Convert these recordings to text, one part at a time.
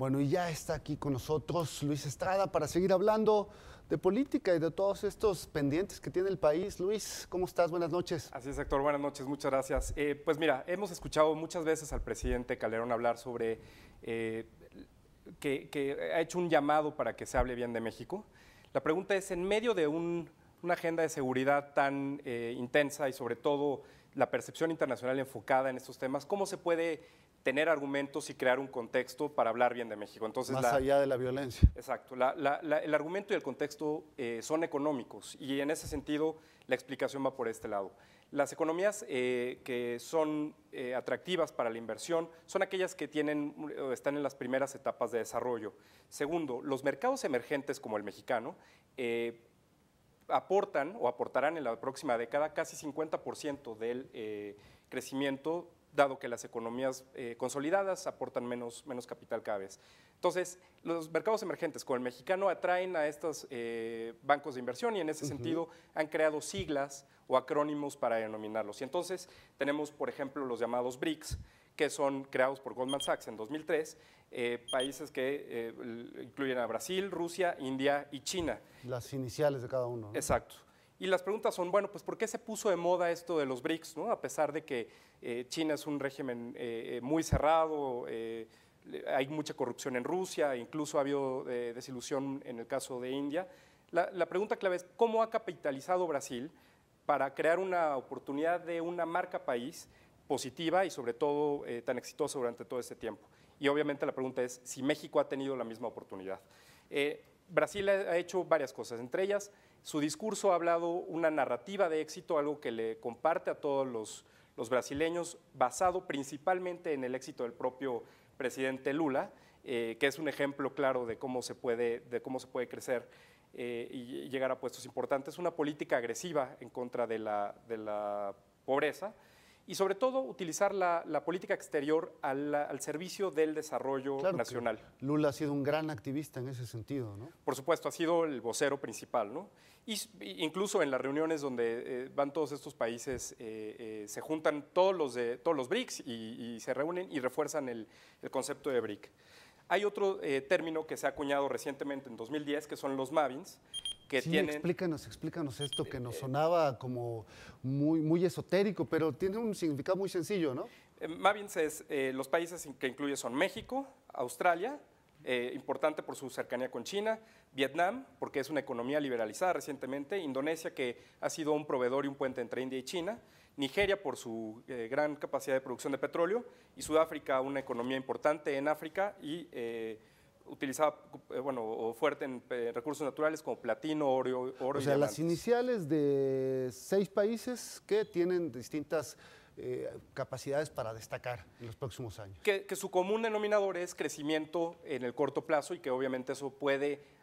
Bueno, y ya está aquí con nosotros Luis Estrada para seguir hablando de política y de todos estos pendientes que tiene el país. Luis, ¿cómo estás? Buenas noches. Así es, Héctor. Buenas noches, muchas gracias. Pues mira, hemos escuchado muchas veces al presidente Calderón hablar sobre que ha hecho un llamado para que se hable bien de México. La pregunta es, en medio de una agenda de seguridad tan intensa y sobre todo la percepción internacional enfocada en estos temas, ¿cómo se puede tener argumentos y crear un contexto para hablar bien de México? Entonces, más allá de la violencia. Exacto. El argumento y el contexto son económicos y en ese sentido la explicación va por este lado. Las economías que son atractivas para la inversión son aquellas que están en las primeras etapas de desarrollo. Segundo, los mercados emergentes como el mexicano aportan o aportarán en la próxima década casi 50% del crecimiento, dado que las economías consolidadas aportan menos capital cada vez. Entonces, los mercados emergentes con el mexicano atraen a estos bancos de inversión y en ese sentido han creado siglas o acrónimos para denominarlos. Y entonces tenemos, por ejemplo, los llamados BRICS, que son creados por Goldman Sachs en 2003, países que incluyen a Brasil, Rusia, India y China. Las iniciales de cada uno, ¿no? Exacto. Y las preguntas son, bueno, pues ¿por qué se puso de moda esto de los BRICS, ¿no? A pesar de que China es un régimen muy cerrado, hay mucha corrupción en Rusia, incluso ha habido desilusión en el caso de India. La pregunta clave es, ¿cómo ha capitalizado Brasil para crear una oportunidad de una marca país positiva y sobre todo tan exitosa durante todo este tiempo? Y obviamente la pregunta es si México ha tenido la misma oportunidad. Brasil ha hecho varias cosas, entre ellas su discurso ha hablado una narrativa de éxito, algo que le comparte a todos los brasileños, basado principalmente en el éxito del propio presidente Lula, que es un ejemplo claro de cómo se puede crecer y llegar a puestos importantes, una política agresiva en contra de la pobreza, y sobre todo utilizar la política exterior al servicio del desarrollo nacional. Lula ha sido un gran activista en ese sentido, ¿no? Por supuesto, ha sido el vocero principal, ¿no? Y incluso en las reuniones donde van todos estos países, se juntan todos los BRICS y se reúnen y refuerzan el concepto de BRIC. Hay otro término que se ha acuñado recientemente en 2010, que son los Mavins, que sí, tienen… Explícanos esto que nos sonaba como muy esotérico, pero tiene un significado muy sencillo, ¿no? Mavins es los países que incluye son México, Australia, importante por su cercanía con China, Vietnam, porque es una economía liberalizada recientemente, Indonesia, que ha sido un proveedor y un puente entre India y China, Nigeria por su gran capacidad de producción de petróleo y Sudáfrica, una economía importante en África y utilizada, o fuerte en recursos naturales como platino, oro y diamantes. O sea, las iniciales de 6 países que tienen distintas capacidades para destacar en los próximos años. Que su común denominador es crecimiento en el corto plazo y que obviamente eso puede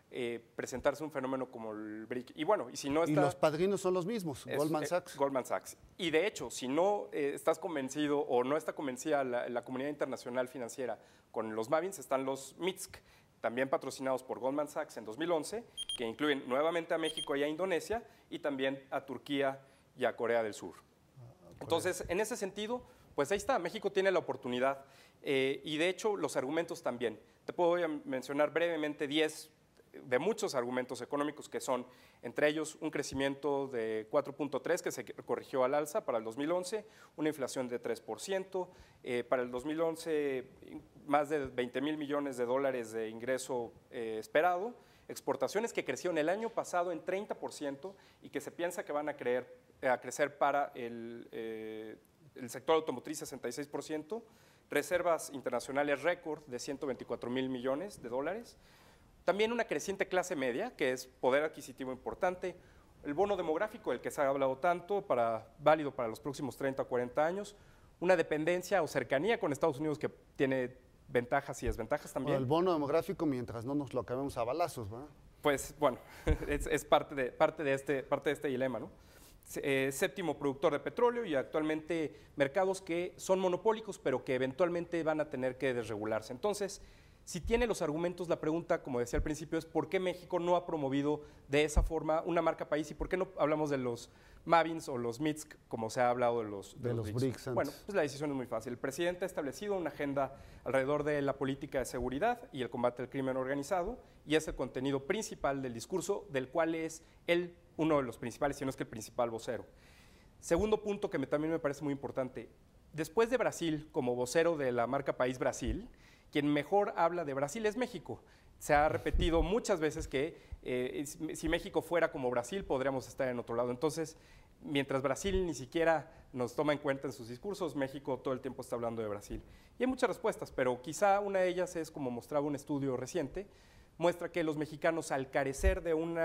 presentarse un fenómeno como el BRIC. Y bueno, y si no está… Y los padrinos son los mismos, Goldman Sachs. Goldman Sachs. Y de hecho, si no estás convencido o no está convencida la comunidad internacional financiera con los Mavins, están los MITSC, también patrocinados por Goldman Sachs en 2011, que incluyen nuevamente a México y a Indonesia, y también a Turquía y a Corea del Sur. Entonces, en ese sentido, pues ahí está, México tiene la oportunidad y de hecho los argumentos también. Te puedo mencionar brevemente 10 de muchos argumentos económicos que son, entre ellos, un crecimiento de 4.3 que se corrigió al alza para el 2011, una inflación de 3%, para el 2011 más de 20,000 millones de dólares de ingreso esperado, exportaciones que crecieron el año pasado en 30% y que se piensa que van a crecer para el sector automotriz 66%, reservas internacionales récord de 124,000 millones de dólares, también una creciente clase media, que es poder adquisitivo importante, el bono demográfico del que se ha hablado tanto, válido para los próximos 30 o 40 años, una dependencia o cercanía con Estados Unidos que tiene ventajas y desventajas también. El bono demográfico mientras no nos lo acabemos a balazos, ¿verdad? Pues bueno, es parte de este dilema, ¿no? Séptimo productor de petróleo y actualmente mercados que son monopólicos, pero que eventualmente van a tener que desregularse. Entonces, Si tiene los argumentos, la pregunta, como decía al principio, es ¿por qué México no ha promovido de esa forma una marca país y por qué no hablamos de los Mavins o los MITSC, como se ha hablado de los BRICS? Bueno, pues la decisión es muy fácil. El presidente ha establecido una agenda alrededor de la política de seguridad y el combate al crimen organizado, y es el contenido principal del discurso, del cual es él uno de los principales, si no es que el principal vocero. Segundo punto que también me parece muy importante, después de Brasil como vocero de la marca País Brasil, quien mejor habla de Brasil es México. Se ha repetido muchas veces que si México fuera como Brasil, podríamos estar en otro lado. Entonces, mientras Brasil ni siquiera nos toma en cuenta en sus discursos, México todo el tiempo está hablando de Brasil. Y hay muchas respuestas, pero quizá una de ellas es, como mostraba un estudio reciente, muestra que los mexicanos, al carecer de un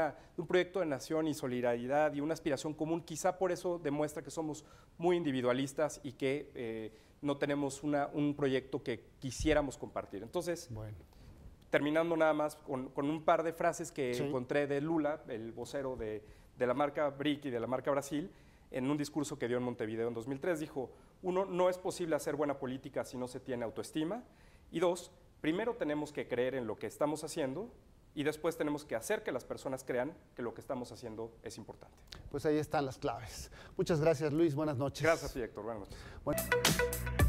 proyecto de nación y solidaridad y una aspiración común, quizá por eso demuestra que somos muy individualistas y que no tenemos un proyecto que quisiéramos compartir. Entonces, bueno, terminando nada más con un par de frases que encontré de Lula, el vocero de la marca BRIC y de la marca Brasil, en un discurso que dio en Montevideo en 2003, dijo, 1, no es posible hacer buena política si no se tiene autoestima, y 2, primero tenemos que creer en lo que estamos haciendo y después tenemos que hacer que las personas crean que lo que estamos haciendo es importante. Pues ahí están las claves. Muchas gracias, Luis. Buenas noches. Gracias a ti, Héctor. Buenas noches.